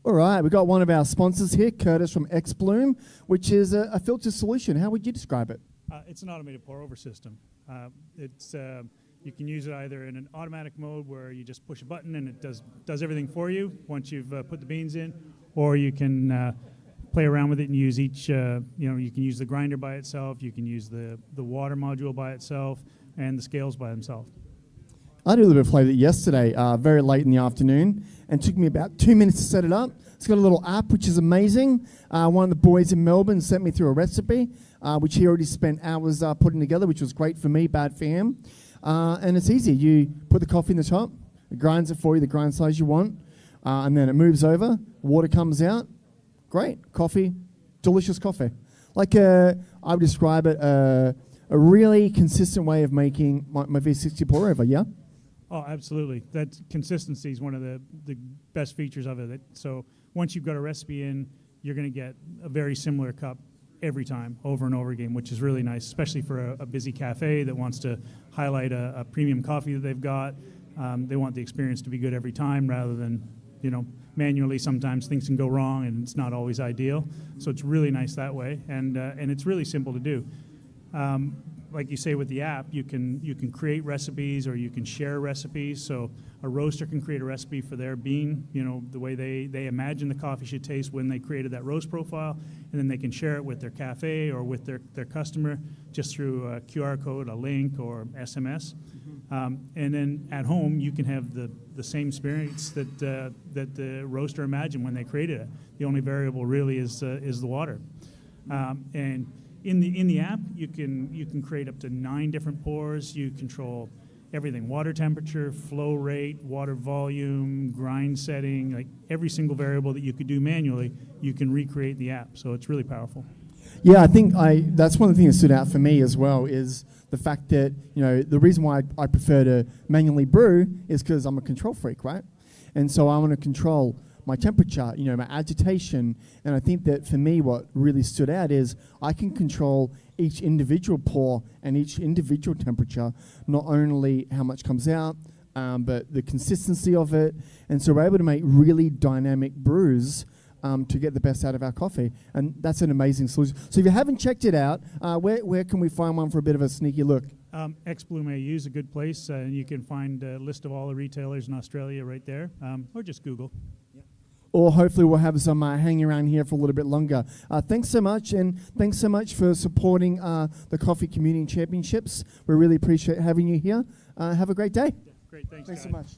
All right, we've got one of our sponsors here, Curtis from xBloom, which is a filter solution. How would you describe it? It's an automated pour-over system. You can use it either in an automatic mode where you just push a button and it does everything for you once you've put the beans in, or you can play around with it and use each. You can use the grinder by itself, you can use the water module by itself, and the scales by themselves. I did a little bit of flavor yesterday, very late in the afternoon, and it took me about 2 minutes to set it up. It's got a little app, which is amazing. One of the boys in Melbourne sent me through a recipe, which he already spent hours putting together, which was great for me, bad for him. And it's easy. You put the coffee in the top, it grinds it for you, the grind size you want, and then it moves over, water comes out. Great. Coffee, delicious coffee. Like I would describe it a really consistent way of making my V60 pour over, yeah? Oh, absolutely. That consistency is one of the best features of it. So once you've got a recipe in, you're going to get a very similar cup every time, over and over again, which is really nice, especially for a busy cafe that wants to highlight a premium coffee that they've got. They want the experience to be good every time rather than, manually sometimes things can go wrong and it's not always ideal. So it's really nice that way, and it's really simple to do. Like you say with the app, you can create recipes or you can share recipes. So a roaster can create a recipe for their bean, the way they imagine the coffee should taste when they created that roast profile, and then they can share it with their cafe or with their customer just through a QR code, a link, or SMS. And then at home, you can have the same experience that the roaster imagined when they created it. The only variable really is the water, and in the app, you can create up to 9 different pours. You control everything: water temperature, flow rate, water volume, grind setting. Like every single variable that you could do manually, you can recreate in the app. So it's really powerful. Yeah, I think that's one of the things that stood out for me as well is the fact that the reason why I prefer to manually brew is because I'm a control freak, right? And so I want to control my temperature, my agitation. And I think that for me, what really stood out is I can control each individual pour and each individual temperature, not only how much comes out, but the consistency of it. And so we're able to make really dynamic brews to get the best out of our coffee. And that's an amazing solution. So if you haven't checked it out, where can we find one for a bit of a sneaky look? xBloom AU is a good place, and you can find a list of all the retailers in Australia right there, or just Google. Or hopefully we'll have some hanging around here for a little bit longer. Thanks so much, and thanks so much for supporting the Coffee Community Championships. We really appreciate having you here. Have a great day. Yeah, great, thanks so guys. much.